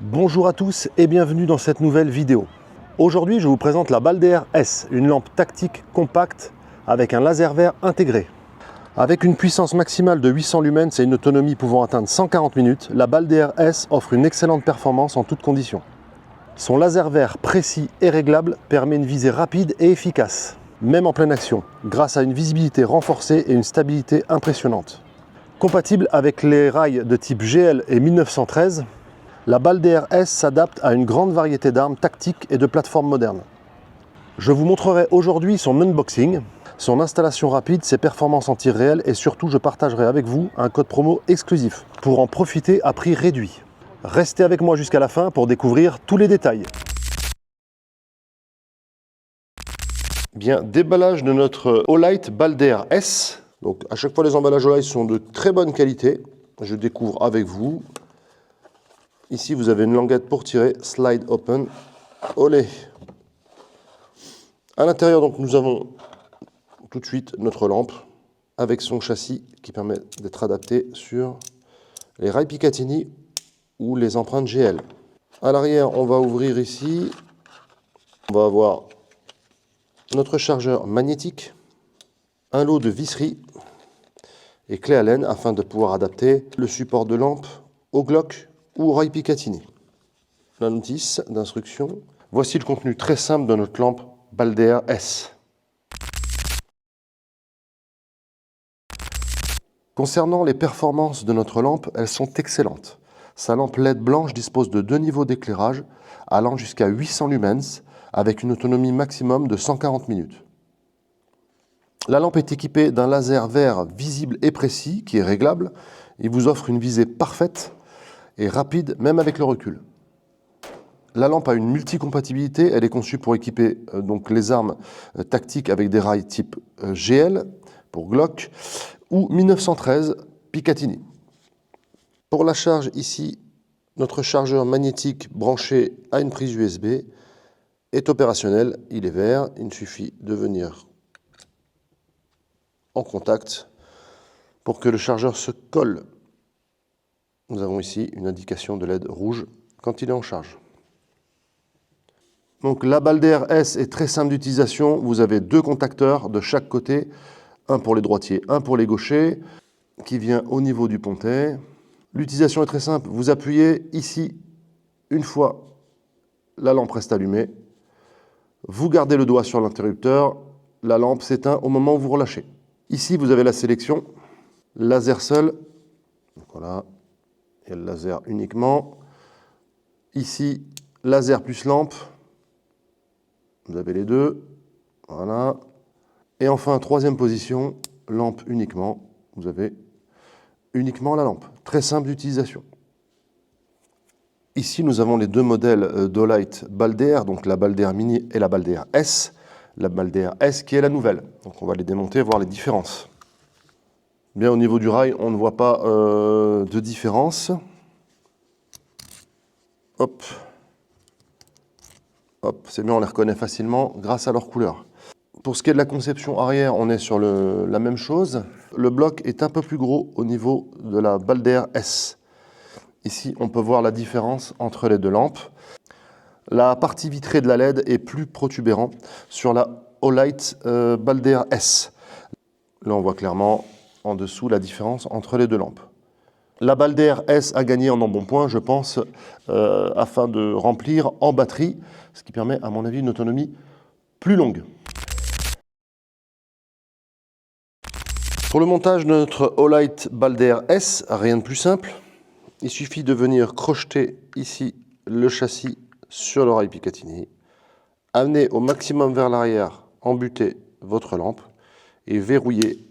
Bonjour à tous et bienvenue dans cette nouvelle vidéo. Aujourd'hui, je vous présente la Balder S, une lampe tactique compacte avec un laser vert intégré. Avec une puissance maximale de 800 lumens et une autonomie pouvant atteindre 140 minutes, la Balder S offre une excellente performance en toutes conditions. Son laser vert précis et réglable permet une visée rapide et efficace, même en pleine action, grâce à une visibilité renforcée et une stabilité impressionnante. Compatible avec les rails de type GL et 1913, la Balder S s'adapte à une grande variété d'armes tactiques et de plateformes modernes. Je vous montrerai aujourd'hui son unboxing, son installation rapide, ses performances en tir réel et surtout je partagerai avec vous un code promo exclusif pour en profiter à prix réduit. Restez avec moi jusqu'à la fin pour découvrir tous les détails. Bien, déballage de notre Olight Balder S. Donc à chaque fois les emballages Olight sont de très bonne qualité. Je découvre avec vous. Ici vous avez une languette pour tirer, slide open. Olé. À l'intérieur donc nous avons tout de suite notre lampe avec son châssis qui permet d'être adapté sur les rails Picatinny ou les empreintes GL. À l'arrière, on va ouvrir ici. On va avoir notre chargeur magnétique, un lot de visseries et clé Allen afin de pouvoir adapter le support de lampe au Glock ou au rail Picatinny. La notice d'instruction. Voici le contenu très simple de notre lampe Balder S. Concernant les performances de notre lampe, elles sont excellentes. Sa lampe LED blanche dispose de 2 niveaux d'éclairage allant jusqu'à 800 lumens avec une autonomie maximum de 140 minutes. La lampe est équipée d'un laser vert visible et précis qui est réglable. Il vous offre une visée parfaite et rapide même avec le recul. La lampe a une multicompatibilité, elle est conçue pour équiper donc les armes tactiques avec des rails type GL pour Glock ou 1913 Picatinny. Pour la charge ici, notre chargeur magnétique branché à une prise USB est opérationnel, il est vert, il suffit de venir en contact pour que le chargeur se colle. Nous avons ici une indication de LED rouge quand il est en charge. Donc la Balder S est très simple d'utilisation, vous avez 2 contacteurs de chaque côté, un pour les droitiers, un pour les gauchers, qui vient au niveau du pontet. L'utilisation est très simple, vous appuyez ici, une fois la lampe reste allumée, vous gardez le doigt sur l'interrupteur, la lampe s'éteint au moment où vous relâchez. Ici, vous avez la sélection, laser seul, donc voilà, et le laser uniquement. Ici, laser plus lampe, vous avez les deux, voilà. Et enfin, troisième position, lampe uniquement, vous avez uniquement la lampe. Très simple d'utilisation. Ici, nous avons les 2 modèles d'Olight Balder, donc la Balder Mini et la Balder S. La Balder S qui est la nouvelle. Donc on va les démonter, voir les différences. Bien, au niveau du rail, on ne voit pas de différence. Hop. Hop, c'est bien, on les reconnaît facilement grâce à leur couleur. Pour ce qui est de la conception arrière, on est sur la même chose. Le bloc est un peu plus gros au niveau de la Balder S. Ici, on peut voir la différence entre les 2 lampes. La partie vitrée de la LED est plus protubérante sur la Olight Balder S. Là, on voit clairement en dessous la différence entre les 2 lampes. La Balder S a gagné en embonpoint, je pense, afin de remplir en batterie, ce qui permet, à mon avis, une autonomie plus longue. Pour le montage de notre Olight Balder S, rien de plus simple. Il suffit de venir crocheter ici le châssis sur le rail Picatinny, amener au maximum vers l'arrière, embuter votre lampe et verrouiller.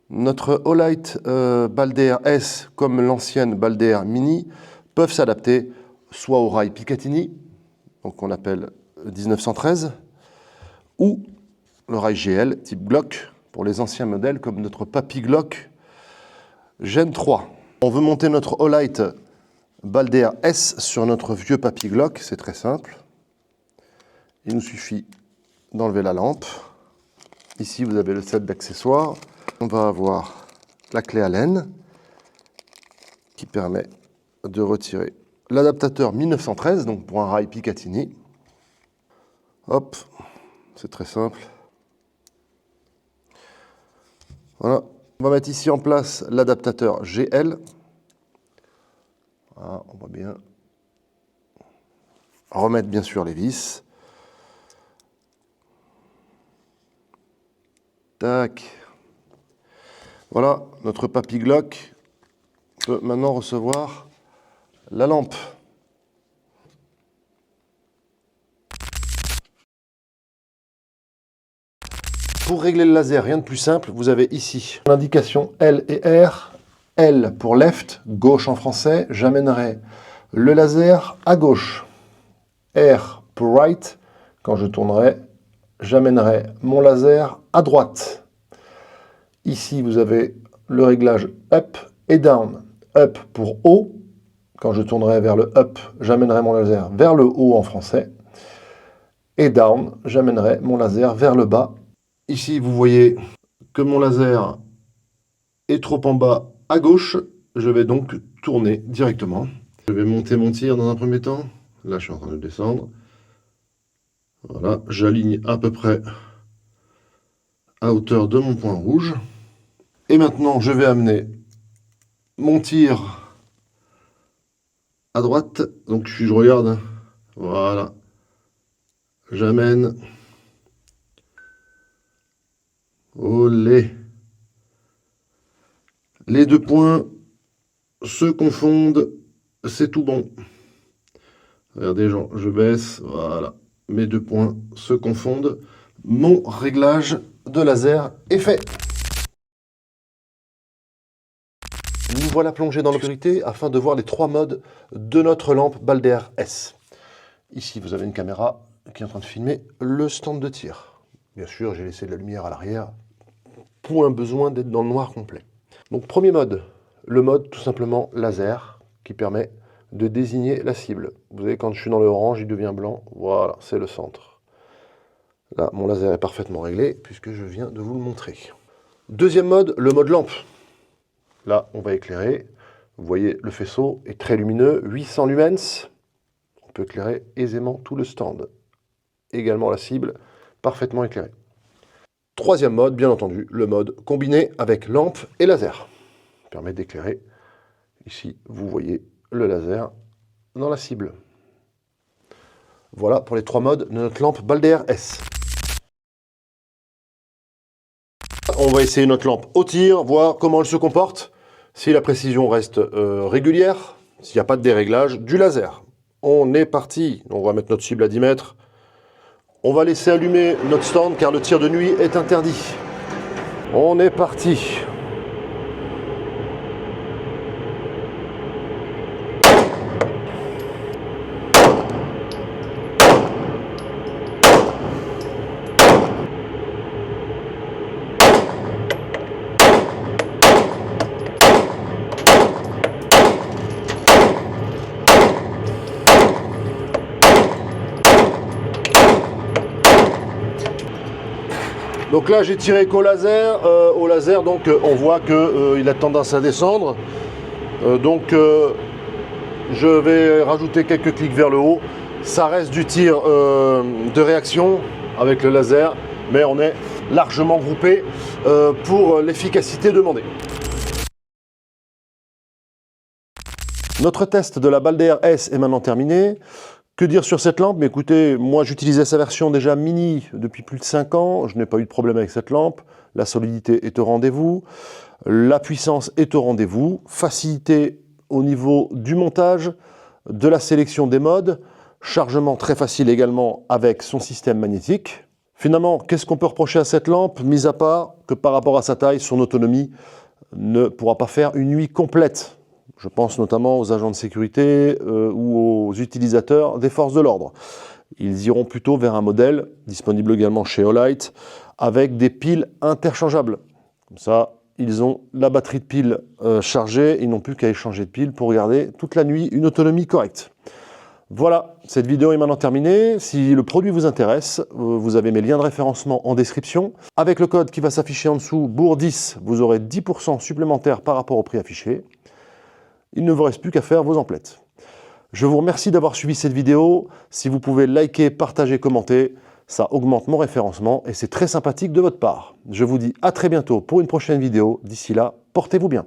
Notre Olight Balder S, comme l'ancienne Balder Mini, peuvent s'adapter soit au rail Picatinny, donc qu'on appelle 1913, ou le rail GL type Glock, pour les anciens modèles comme notre Papy Glock Gen 3. On veut monter notre Olight Balder S sur notre vieux Papy Glock, c'est très simple. Il nous suffit d'enlever la lampe. Ici, vous avez le set d'accessoires. On va avoir la clé Allen qui permet de retirer l'adaptateur 1913, donc pour un rail Picatinny. Hop, c'est très simple. Voilà, on va mettre ici en place l'adaptateur GL. Voilà, on va bien remettre bien sûr les vis. Tac. Voilà, notre papy Glock peut maintenant recevoir la lampe. Pour régler le laser, rien de plus simple, vous avez ici l'indication L et R. L pour left, gauche en français, j'amènerai le laser à gauche. R pour right, quand je tournerai, j'amènerai mon laser à droite. Ici, vous avez le réglage up et down. Up pour haut, quand je tournerai vers le up, j'amènerai mon laser vers le haut en français. Et down, j'amènerai mon laser vers le bas. Ici, vous voyez que mon laser est trop en bas à gauche. Je vais donc tourner directement. Je vais monter mon tir dans un premier temps. Là, je suis en train de descendre. Voilà, j'aligne à peu près à hauteur de mon point rouge. Et maintenant, je vais amener mon tir à droite. Donc, je regarde. Voilà. J'amène. Olé. Les deux points se confondent. C'est tout bon. Regardez, je baisse. Voilà. Mes deux points se confondent. Mon réglage de laser est fait. Nous voilà plongés dans l'obscurité afin de voir les trois modes de notre lampe Balder S. Ici, vous avez une caméra qui est en train de filmer le stand de tir. Bien sûr, j'ai laissé de la lumière à l'arrière. Point besoin d'être dans le noir complet. Donc, premier mode, le mode tout simplement laser qui permet de désigner la cible. Vous voyez, quand je suis dans le orange, il devient blanc. Voilà, c'est le centre. Là, mon laser est parfaitement réglé puisque je viens de vous le montrer. Deuxième mode, le mode lampe. Là, on va éclairer. Vous voyez, le faisceau est très lumineux, 800 lumens. On peut éclairer aisément tout le stand. Également la cible, parfaitement éclairée. Troisième mode, bien entendu, le mode combiné avec lampe et laser. Ça permet d'éclairer. Ici, vous voyez le laser dans la cible. Voilà pour les trois modes de notre lampe Balder S. On va essayer notre lampe au tir, voir comment elle se comporte. Si la précision reste régulière, s'il n'y a pas de déréglage, du laser. On est parti. On va mettre notre cible à 10 mètres. On va laisser allumer notre stand car le tir de nuit est interdit. On est parti. Donc là, j'ai tiré qu'au laser. Au laser, donc, on voit qu'il a tendance à descendre. Je vais rajouter quelques clics vers le haut. Ça reste du tir de réaction avec le laser, mais on est largement groupé pour l'efficacité demandée. Notre test de la Balder S est maintenant terminé. Que dire sur cette lampe? Mais écoutez, moi j'utilisais sa version déjà mini depuis plus de 5 ans, je n'ai pas eu de problème avec cette lampe, la solidité est au rendez-vous, la puissance est au rendez-vous, facilité au niveau du montage, de la sélection des modes, chargement très facile également avec son système magnétique. Finalement, qu'est-ce qu'on peut reprocher à cette lampe, mis à part que par rapport à sa taille, son autonomie ne pourra pas faire une nuit complète. Je pense notamment aux agents de sécurité ou aux utilisateurs des forces de l'ordre. Ils iront plutôt vers un modèle, disponible également chez Olight, avec des piles interchangeables. Comme ça, ils ont la batterie de pile chargée, ils n'ont plus qu'à échanger de piles pour garder toute la nuit une autonomie correcte. Voilà, cette vidéo est maintenant terminée. Si le produit vous intéresse, vous avez mes liens de référencement en description. Avec le code qui va s'afficher en dessous, BOUR10, vous aurez 10% supplémentaire par rapport au prix affiché. Il ne vous reste plus qu'à faire vos emplettes. Je vous remercie d'avoir suivi cette vidéo. Si vous pouvez liker, partager, commenter, ça augmente mon référencement et c'est très sympathique de votre part. Je vous dis à très bientôt pour une prochaine vidéo. D'ici là, portez-vous bien.